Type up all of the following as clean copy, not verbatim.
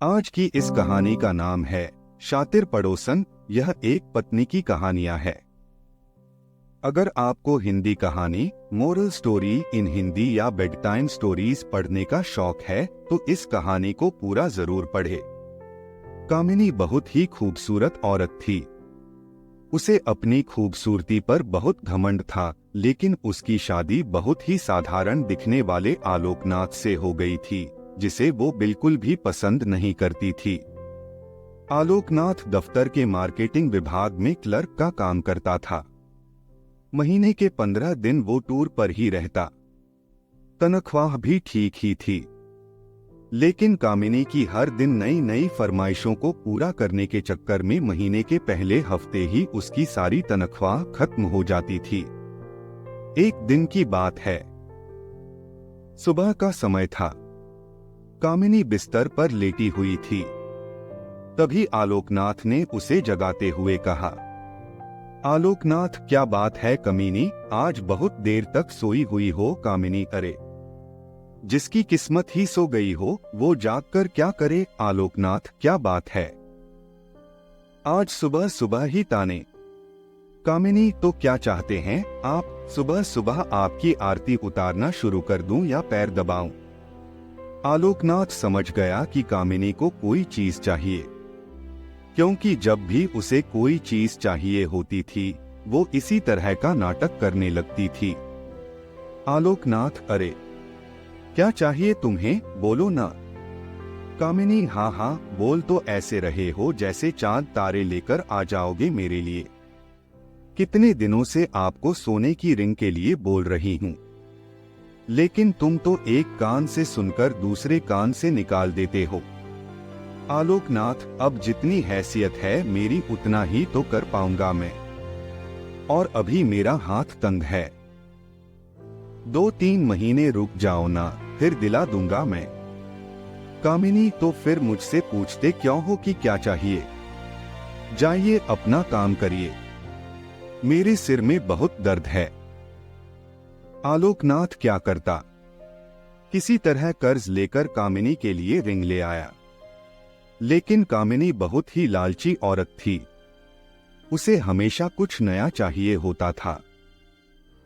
आज की इस कहानी का नाम है शातिर पड़ोसन। यह एक पत्नी की कहानियां है। अगर आपको हिंदी कहानी, मोरल स्टोरी इन हिंदी या बेड टाइम स्टोरीज पढ़ने का शौक है तो इस कहानी को पूरा जरूर पढ़े। कामिनी बहुत ही खूबसूरत औरत थी। उसे अपनी खूबसूरती पर बहुत घमंड था, लेकिन उसकी शादी बहुत ही साधारण दिखने वाले आलोकनाथ से हो गई थी, जिसे वो बिल्कुल भी पसंद नहीं करती थी। आलोकनाथ दफ्तर के मार्केटिंग विभाग में क्लर्क का काम करता था। महीने के 15 दिन वो टूर पर ही रहता। तनख्वाह भी ठीक ही थी, लेकिन कामिनी की हर दिन नई नई फरमाइशों को पूरा करने के चक्कर में महीने के पहले हफ्ते ही उसकी सारी तनख्वाह खत्म हो जाती थी। एक दिन की बात है। सुबह का समय था। कामिनी बिस्तर पर लेटी हुई थी। तभी आलोकनाथ ने उसे जगाते हुए कहा, आलोकनाथ, क्या बात है कमीनी, आज बहुत देर तक सोई हुई हो। कामिनी, अरे जिसकी किस्मत ही सो गई हो वो जागकर क्या करे। आलोकनाथ, क्या बात है, आज सुबह सुबह ही ताने। कामिनी, तो क्या चाहते हैं आप? सुबह सुबह आपकी आरती उतारना शुरू कर दूं या पैर दबाऊं? आलोकनाथ समझ गया कि कामिनी को कोई चीज चाहिए, क्योंकि जब भी उसे कोई चीज चाहिए होती थी वो इसी तरह का नाटक करने लगती थी। आलोकनाथ, अरे क्या चाहिए तुम्हें, बोलो ना। कामिनी, हाँ हाँ बोल, तो ऐसे रहे हो जैसे चांद तारे लेकर आ जाओगे मेरे लिए। कितने दिनों से आपको सोने की रिंग के लिए बोल रही हूँ, लेकिन तुम तो एक कान से सुनकर दूसरे कान से निकाल देते हो। आलोकनाथ, अब जितनी हैसियत है मेरी उतना ही तो कर पाऊंगा मैं, और अभी मेरा हाथ तंग है। 2-3 महीने रुक जाओ ना, फिर दिला दूंगा मैं। कामिनी, तो फिर मुझसे पूछते क्यों हो कि क्या चाहिए? जाइए अपना काम करिए, मेरे सिर में बहुत दर्द है। आलोकनाथ क्या करता? किसी तरह कर्ज लेकर कामिनी के लिए रिंग ले आया, लेकिन कामिनी बहुत ही लालची औरत थी। उसे हमेशा कुछ नया चाहिए होता था।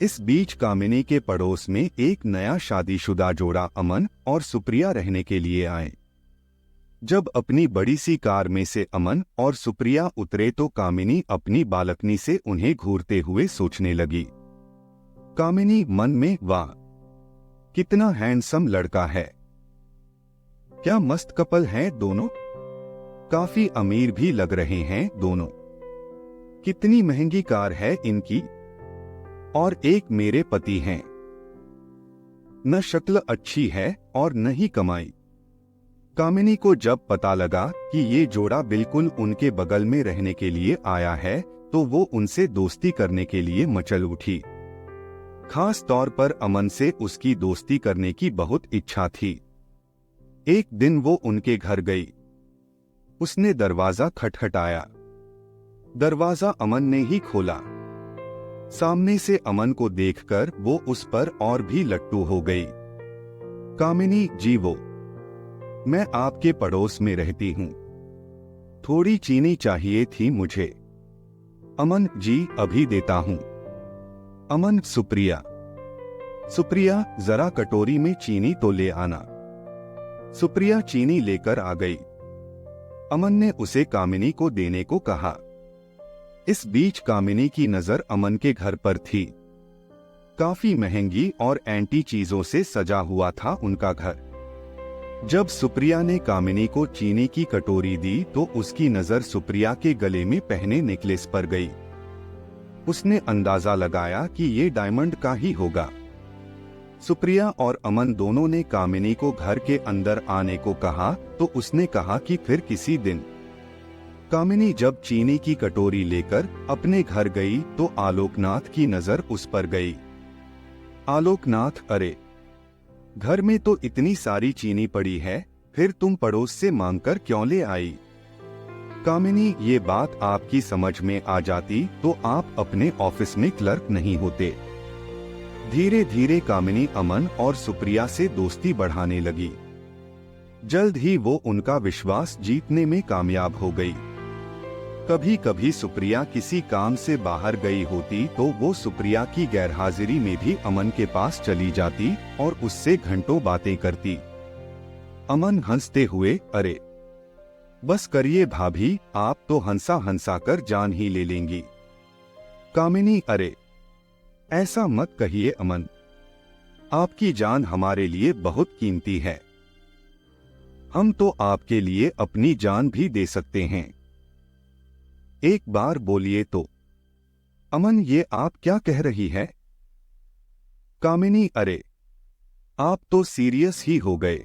इस बीच कामिनी के पड़ोस में एक नया शादीशुदा जोड़ा अमन और सुप्रिया रहने के लिए आए। जब अपनी बड़ी सी कार में से अमन और सुप्रिया उतरे तो कामिनी अपनी बालकनी से उन्हें घूरते हुए सोचने लगी। कामिनी मन में, वाह कितना हैंडसम लड़का है, क्या मस्त कपल हैं दोनों, काफी अमीर भी लग रहे हैं दोनों, कितनी महंगी कार है इनकी, और एक मेरे पति हैं, न शक्ल अच्छी है और न ही कमाई। कामिनी को जब पता लगा कि ये जोड़ा बिल्कुल उनके बगल में रहने के लिए आया है तो वो उनसे दोस्ती करने के लिए मचल उठी। खास तौर पर अमन से उसकी दोस्ती करने की बहुत इच्छा थी। एक दिन वो उनके घर गई। उसने दरवाजा खटखटाया। दरवाजा अमन ने ही खोला। सामने से अमन को देखकर वो उस पर और भी लट्टू हो गई। कामिनी जी, वो मैं आपके पड़ोस में रहती हूँ, थोड़ी चीनी चाहिए थी मुझे। अमन जी, अभी देता हूँ। अमन, सुप्रिया। सुप्रिया, जरा कटोरी में चीनी तो ले आना। सुप्रिया चीनी लेकर आ गई। अमन ने उसे कामिनी को देने को कहा। इस बीच कामिनी की नजर अमन के घर पर थी। काफी महंगी और एंटी चीजों से सजा हुआ था उनका घर। जब सुप्रिया ने कामिनी को चीनी की कटोरी दी तो उसकी नजर सुप्रिया के गले में पहने नेकलेस पर गई। उसने अंदाजा लगाया कि ये डायमंड का ही होगा। सुप्रिया और अमन दोनों ने कामिनी को घर के अंदर आने को कहा तो उसने कहा कि फिर किसी दिन। कामिनी जब चीनी की कटोरी लेकर अपने घर गई तो आलोकनाथ की नजर उस पर गई। आलोकनाथ, अरे घर में तो इतनी सारी चीनी पड़ी है, फिर तुम पड़ोस से मांगकर क्यों ले आई? कामिनी, ये बात आपकी समझ में आ जाती तो आप अपने ऑफिस में क्लर्क नहीं होते। धीरे धीरे कामिनी अमन और सुप्रिया से दोस्ती बढ़ाने लगी। जल्द ही वो उनका विश्वास जीतने में कामयाब हो गई। कभी कभी सुप्रिया किसी काम से बाहर गई होती तो वो सुप्रिया की गैरहाजिरी में भी अमन के पास चली जाती और उससे घंटों बातें करती। अमन हंसते हुए, अरे बस करिए भाभी, आप तो हंसा हंसा कर जान ही ले लेंगी। कामिनी, अरे ऐसा मत कहिए अमन, आपकी जान हमारे लिए बहुत कीमती है। हम तो आपके लिए अपनी जान भी दे सकते हैं। एक बार बोलिए तो। अमन, ये आप क्या कह रही है? कामिनी, अरे आप तो सीरियस ही हो गए।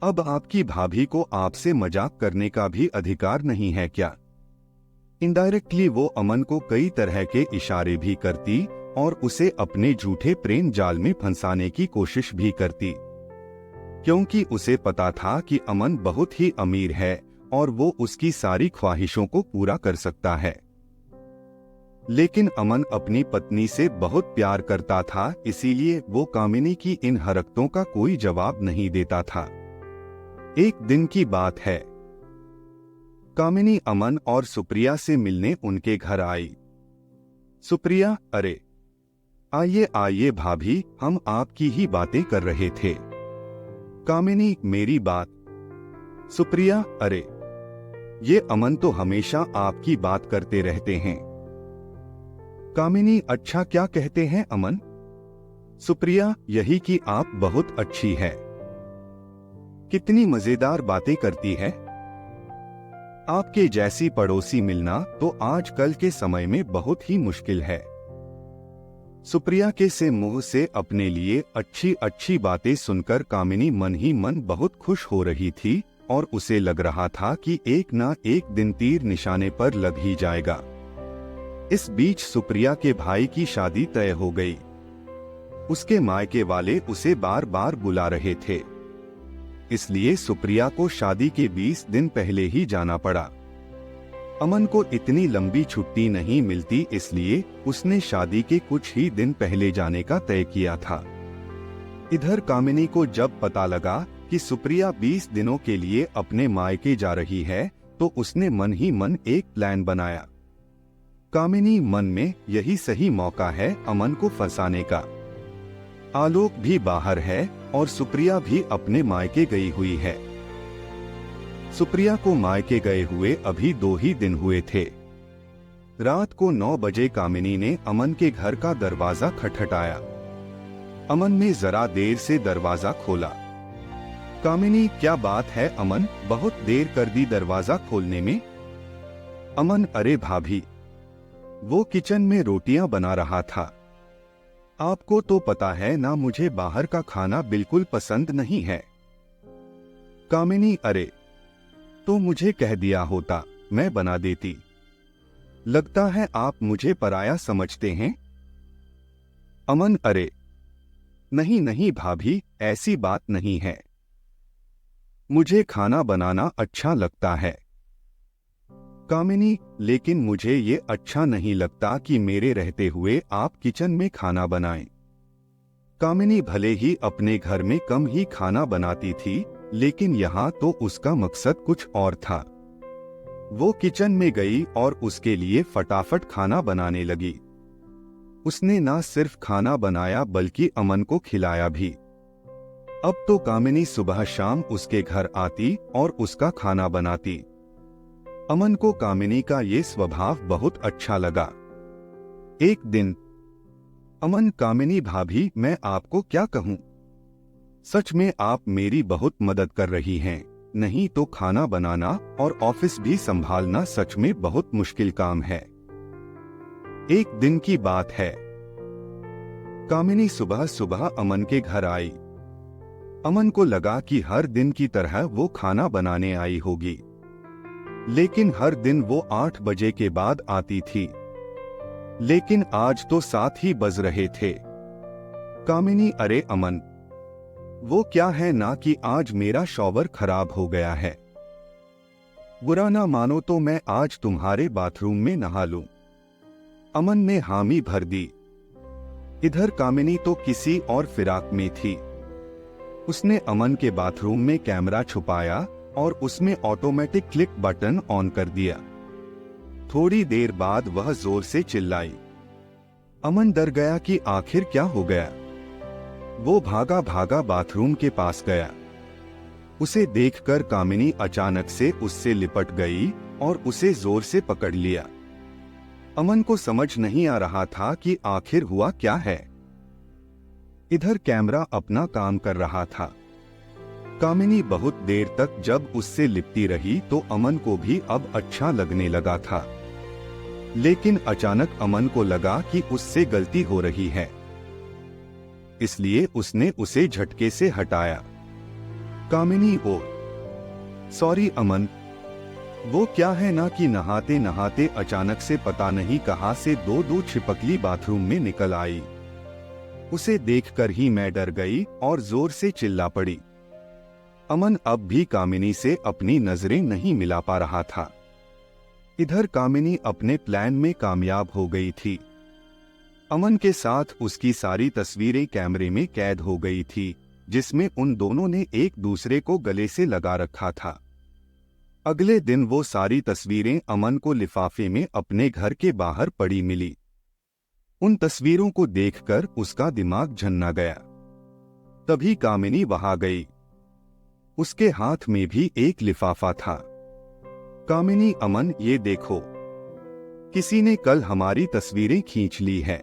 अब आपकी भाभी को आपसे मजाक करने का भी अधिकार नहीं है क्या? इनडायरेक्टली वो अमन को कई तरह के इशारे भी करती और उसे अपने झूठे प्रेम जाल में फंसाने की कोशिश भी करती, क्योंकि उसे पता था कि अमन बहुत ही अमीर है और वो उसकी सारी ख्वाहिशों को पूरा कर सकता है। लेकिन अमन अपनी पत्नी से बहुत प्यार करता था, इसीलिए वो कामिनी की इन हरकतों का कोई जवाब नहीं देता था। एक दिन की बात है, कामिनी अमन और सुप्रिया से मिलने उनके घर आई। सुप्रिया, अरे आइए आइए भाभी, हम आपकी ही बातें कर रहे थे। कामिनी, मेरी बात। सुप्रिया, अरे ये अमन तो हमेशा आपकी बात करते रहते हैं। कामिनी, अच्छा क्या कहते हैं अमन? सुप्रिया, यही कि आप बहुत अच्छी है। कितनी मजेदार बातें करती है। आपके जैसी पड़ोसी मिलना तो आजकल के समय में बहुत ही मुश्किल है। सुप्रिया के से मुंह से अपने लिए अच्छी अच्छी बातें सुनकर कामिनी मन ही मन बहुत खुश हो रही थी और उसे लग रहा था कि एक ना एक दिन तीर निशाने पर लग ही जाएगा। इस बीच सुप्रिया के भाई की शादी तय हो गई। उसके मायके वाले उसे बार बार बुला रहे थे, इसलिए सुप्रिया को शादी के 20 दिन पहले ही जाना पड़ा। अमन को इतनी लंबी छुट्टी नहीं मिलती, इसलिए उसने शादी के कुछ ही दिन पहले जाने का तय किया था। इधर कामिनी को जब पता लगा कि सुप्रिया 20 दिनों के लिए अपने मायके जा रही है तो उसने मन ही मन एक प्लान बनाया। कामिनी मन में यही सही मौका है अमन को फंसाने का। आलोक भी बाहर है और सुप्रिया भी अपने मायके गई हुई है। सुप्रिया को मायके गए हुए अभी 2 ही दिन हुए थे। रात को 9 बजे कामिनी ने अमन के घर का दरवाजा खटखटाया। अमन ने जरा देर से दरवाजा खोला। कामिनी, क्या बात है अमन, बहुत देर कर दी दरवाजा खोलने में? अमन, अरे भाभी, वो किचन में रोटियां बना रहा था। आपको तो पता है ना, मुझे बाहर का खाना बिल्कुल पसंद नहीं है। कामिनी, अरे तो मुझे कह दिया होता, मैं बना देती। लगता है आप मुझे पराया समझते हैं। अमन, अरे नहीं नहीं भाभी, ऐसी बात नहीं है। मुझे खाना बनाना अच्छा लगता है। कामिनी, लेकिन मुझे ये अच्छा नहीं लगता कि मेरे रहते हुए आप किचन में खाना बनाएं। कामिनी भले ही अपने घर में कम ही खाना बनाती थी, लेकिन यहाँ तो उसका मकसद कुछ और था। वो किचन में गई और उसके लिए फटाफट खाना बनाने लगी। उसने ना सिर्फ खाना बनाया बल्कि अमन को खिलाया भी। अब तो कामिनी सुबह शाम उसके घर आती और उसका खाना बनाती। अमन को कामिनी का ये स्वभाव बहुत अच्छा लगा। एक दिन, अमन, कामिनी भाभी, मैं आपको क्या कहूँ, सच में आप मेरी बहुत मदद कर रही हैं। नहीं तो खाना बनाना और ऑफिस भी संभालना सच में बहुत मुश्किल काम है। एक दिन की बात है, कामिनी सुबह सुबह अमन के घर आई। अमन को लगा कि हर दिन की तरह वो खाना बनाने आई होगी, लेकिन हर दिन वो 8 बजे के बाद आती थी। लेकिन आज तो 7 ही बज रहे थे। कामिनी, अरे अमन, वो क्या है ना कि आज मेरा शॉवर खराब हो गया है। बुरा ना मानो तो मैं आज तुम्हारे बाथरूम में नहा लूं। अमन ने हामी भर दी। इधर कामिनी तो किसी और फिराक में थी। उसने अमन के बाथरूम में कैमरा छुपाया और उसमें ऑटोमेटिक क्लिक बटन ऑन कर दिया। थोड़ी देर बाद वह जोर से चिल्लाई। अमन डर गया कि आखिर क्या हो गया। वो भागा भागा बाथरूम के पास गया। उसे देखकर कामिनी अचानक से उससे लिपट गई और उसे जोर से पकड़ लिया। अमन को समझ नहीं आ रहा था कि आखिर हुआ क्या है। इधर कैमरा अपना काम कर रहा था। कामिनी बहुत देर तक जब उससे लिपटी रही तो अमन को भी अब अच्छा लगने लगा था, लेकिन अचानक अमन को लगा कि उससे गलती हो रही है, इसलिए उसने उसे झटके से हटाया। कामिनी ओ सॉरी अमन। वो क्या है ना कि नहाते नहाते अचानक से पता नहीं कहां से दो छिपकली बाथरूम में निकल आई। उसे देखकर ही मैं डर गई और जोर से चिल्ला पड़ी। अमन अब भी कामिनी से अपनी नजरें नहीं मिला पा रहा था। इधर कामिनी अपने प्लान में कामयाब हो गई थी। अमन के साथ उसकी सारी तस्वीरें कैमरे में कैद हो गई थी, जिसमें उन दोनों ने एक दूसरे को गले से लगा रखा था। अगले दिन वो सारी तस्वीरें अमन को लिफाफे में अपने घर के बाहर पड़ी मिली। उन तस्वीरों को देखकर उसका दिमाग झन्ना गया। तभी कामिनी वहां गई। उसके हाथ में भी एक लिफाफा था। कामिनी अमन ये देखो, किसी ने कल हमारी तस्वीरें खींच ली है।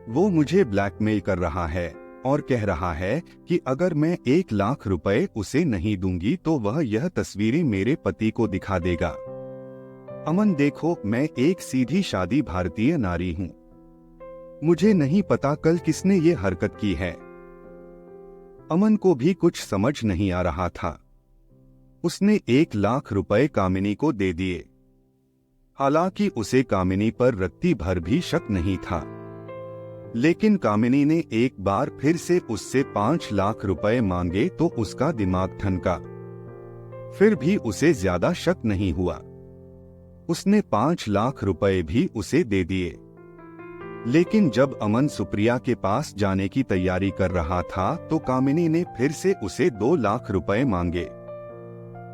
वो मुझे ब्लैकमेल कर रहा है और कह रहा है कि अगर मैं 1 लाख रुपए उसे नहीं दूंगी तो वह यह तस्वीरें मेरे पति को दिखा देगा। अमन देखो, मैं एक सीधी शादी भारतीय नारी हूं। मुझे नहीं पता कल किसने ये हरकत की है। अमन को भी कुछ समझ नहीं आ रहा था। उसने 1 लाख रुपए कामिनी को दे दिए। हालांकि उसे कामिनी पर रत्ती भर भी शक नहीं था, लेकिन कामिनी ने एक बार फिर से उससे 5 लाख रुपए मांगे तो उसका दिमाग ठनका। फिर भी उसे ज्यादा शक नहीं हुआ। उसने 5 लाख रुपए भी उसे दे दिए। लेकिन जब अमन सुप्रिया के पास जाने की तैयारी कर रहा था तो कामिनी ने फिर से उसे 2 लाख रुपए मांगे।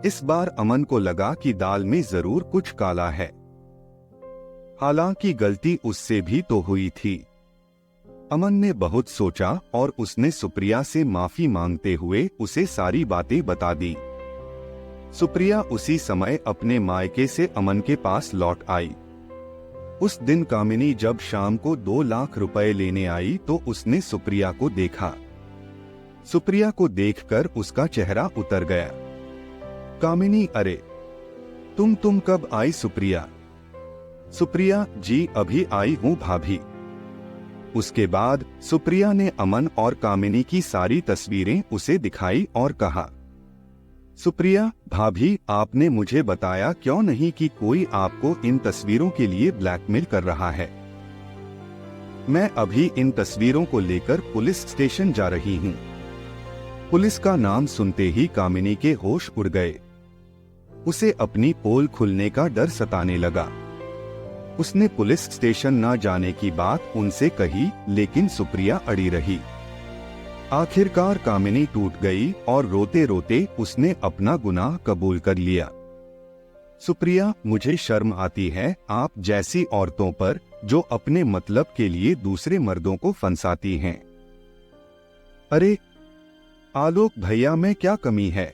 इस बार अमन को लगा कि दाल में जरूर कुछ काला है। हालांकि गलती उससे भी तो हुई थी। अमन ने बहुत सोचा और उसने सुप्रिया से माफी मांगते हुए उसे सारी बातें बता दी। सुप्रिया उसी समय अपने मायके से अमन के पास लौट आई। उस दिन कामिनी जब शाम को 2 लाख रुपए लेने आई तो उसने सुप्रिया को देखा। सुप्रिया को देखकर उसका चेहरा उतर गया। कामिनी अरे तुम कब आई सुप्रिया? सुप्रिया जी अभी आई हूँ भाभी। उसके बाद सुप्रिया ने अमन और कामिनी की सारी तस्वीरें उसे दिखाई और कहा, सुप्रिया भाभी आपने मुझे बताया क्यों नहीं कि कोई आपको इन तस्वीरों के लिए ब्लैकमेल कर रहा है। मैं अभी इन तस्वीरों को लेकर पुलिस स्टेशन जा रही हूँ। पुलिस का नाम सुनते ही कामिनी के होश उड़ गए। उसे अपनी पोल खुलने का डर सताने लगा। उसने पुलिस स्टेशन न जाने की बात उनसे कही, लेकिन सुप्रिया अड़ी रही। आखिरकार कामिनी टूट गई और रोते रोते उसने अपना गुनाह कबूल कर लिया। सुप्रिया मुझे शर्म आती है आप जैसी औरतों पर जो अपने मतलब के लिए दूसरे मर्दों को फंसाती हैं। अरे आलोक भैया में क्या कमी है?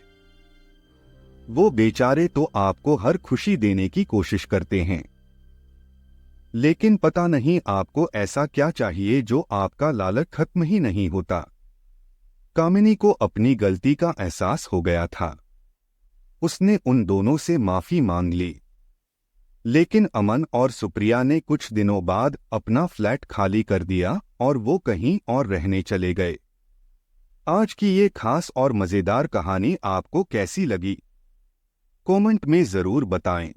वो बेचारे तो आपको हर खुशी देने की कोशिश करते हैं, लेकिन पता नहीं आपको ऐसा क्या चाहिए जो आपका लालच खत्म ही नहीं होता। कामिनी को अपनी गलती का एहसास हो गया था। उसने उन दोनों से माफी मांग ली। लेकिन अमन और सुप्रिया ने कुछ दिनों बाद अपना फ्लैट खाली कर दिया और वो कहीं और रहने चले गए। आज की ये खास और मजेदार कहानी आपको कैसी लगी? कमेंट में जरूर बताएं।